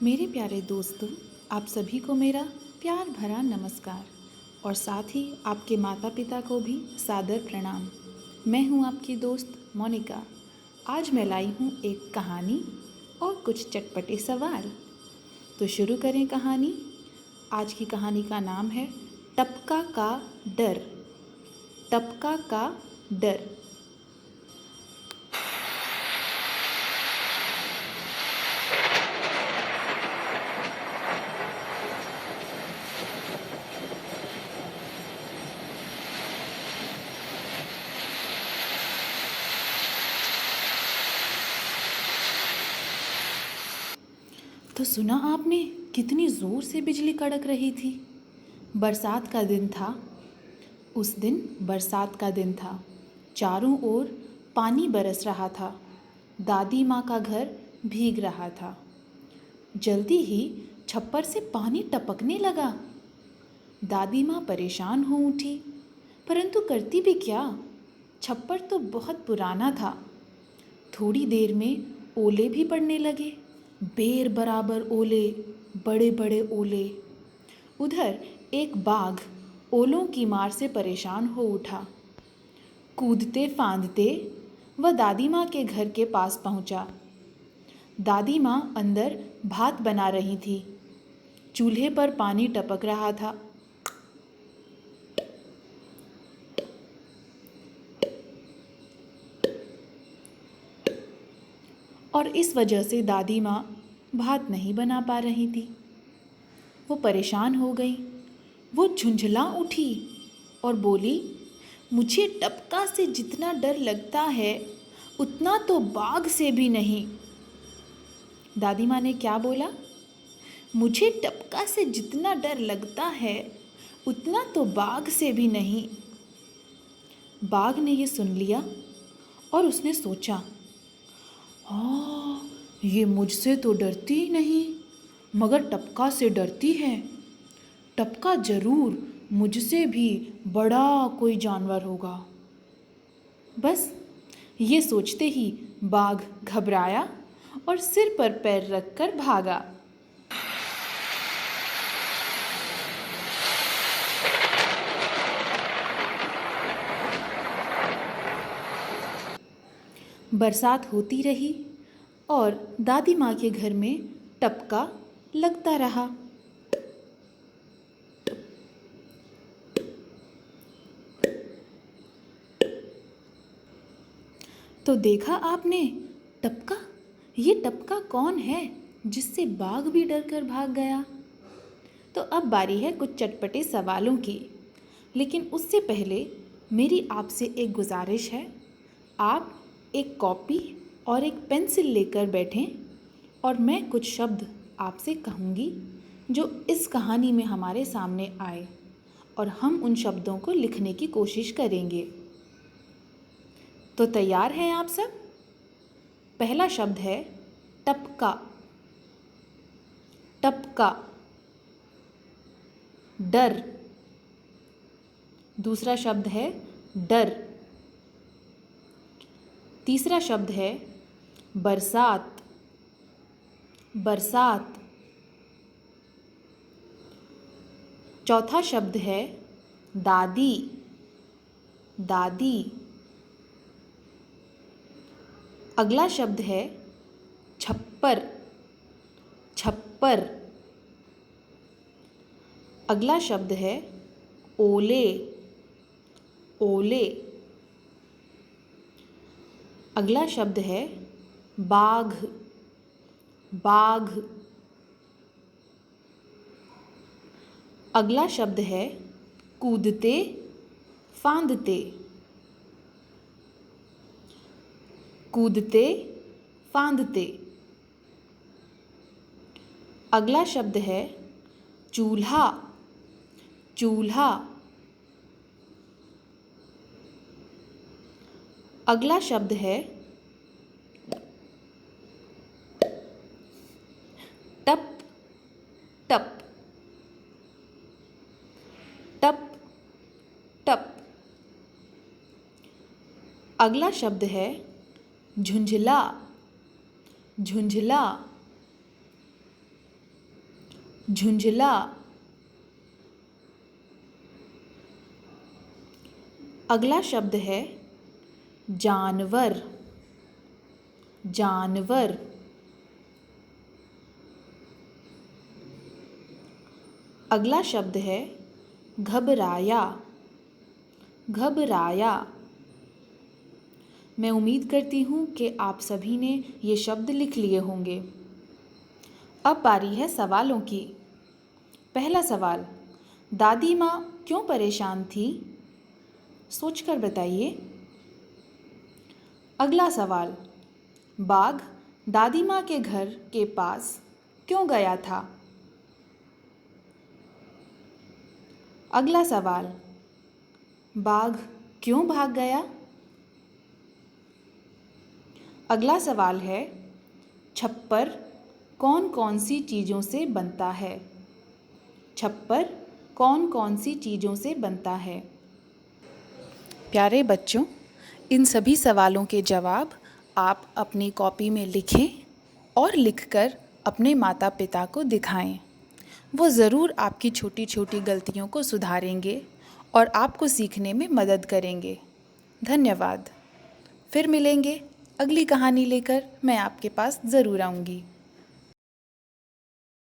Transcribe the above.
मेरे प्यारे दोस्तों, आप सभी को मेरा प्यार भरा नमस्कार और साथ ही आपके माता पिता को भी सादर प्रणाम। मैं हूं आपकी दोस्त मोनिका। आज मैं लाई हूं एक कहानी और कुछ चटपटे सवाल। तो शुरू करें कहानी। आज की कहानी का नाम है टपका का डर। टपका का डर। तो सुना आपने कितनी ज़ोर से बिजली कड़क रही थी। बरसात का दिन था। उस दिन बरसात का दिन था। चारों ओर पानी बरस रहा था। दादी माँ का घर भीग रहा था। जल्दी ही छप्पर से पानी टपकने लगा। दादी माँ परेशान हो उठी, परंतु करती भी क्या। छप्पर तो बहुत पुराना था। थोड़ी देर में ओले भी पड़ने लगे। बेर बराबर ओले, बड़े बड़े ओले। उधर एक बाघ ओलों की मार से परेशान हो उठा। कूदते फांदते वह दादी माँ के घर के पास पहुँचा। दादी माँ अंदर भात बना रही थी। चूल्हे पर पानी टपक रहा था। और इस वजह से दादी माँ भात नहीं बना पा रही थी। वो परेशान हो गई। वो झुंझला उठी और बोली, मुझे टपका से जितना डर लगता है उतना तो बाघ से भी नहीं। दादी माँ ने क्या बोला? मुझे टपका से जितना डर लगता है उतना तो बाघ से भी नहीं। बाघ ने ये सुन लिया और उसने सोचा, हाँ, ये मुझसे तो डरती ही नहीं, मगर टपका से डरती है। टपका जरूर मुझसे भी बड़ा कोई जानवर होगा। बस ये सोचते ही बाघ घबराया और सिर पर पैर रखकर भागा। बरसात होती रही और दादी माँ के घर में टपका लगता रहा। तो देखा आपने, टपका, ये टपका कौन है जिससे बाघ भी डर कर भाग गया। तो अब बारी है कुछ चटपटे सवालों की, लेकिन उससे पहले मेरी आपसे एक गुजारिश है। आप एक कॉपी और एक पेंसिल लेकर बैठें और मैं कुछ शब्द आपसे कहूँगी जो इस कहानी में हमारे सामने आए और हम उन शब्दों को लिखने की कोशिश करेंगे। तो तैयार हैं आप सब? पहला शब्द है टपका। टपका। डर। दूसरा शब्द है डर। तीसरा शब्द है बरसात। बरसात। चौथा शब्द है दादी। दादी। अगला शब्द है छप्पर। छप्पर। अगला शब्द है ओले। ओले। अगला शब्द है बाघ। बाघ। अगला शब्द है कूदते फांदते। कूदते फांदते। अगला शब्द है चूल्हा। चूल्हा। अगला शब्द है टप। टप। टप। टप। अगला शब्द है झुंझला। झुंझला। झुंझला। अगला शब्द है जानवर। जानवर। अगला शब्द है घबराया। घबराया। मैं उम्मीद करती हूँ कि आप सभी ने ये शब्द लिख लिए होंगे। अब बारी है सवालों की। पहला सवाल, दादी माँ क्यों परेशान थी? सोचकर बताइए। अगला सवाल, बाघ दादी माँ के घर के पास क्यों गया था? अगला सवाल, बाघ क्यों भाग गया? अगला सवाल है, छप्पर कौन कौन सी चीज़ों से बनता है? छप्पर कौन कौन सी चीज़ों से बनता है? प्यारे बच्चों, इन सभी सवालों के जवाब आप अपनी कॉपी में लिखें और लिखकर अपने माता पिता को दिखाएं। वो ज़रूर आपकी छोटी छोटी गलतियों को सुधारेंगे और आपको सीखने में मदद करेंगे। धन्यवाद। फिर मिलेंगे अगली कहानी लेकर। मैं आपके पास ज़रूर आऊँगी।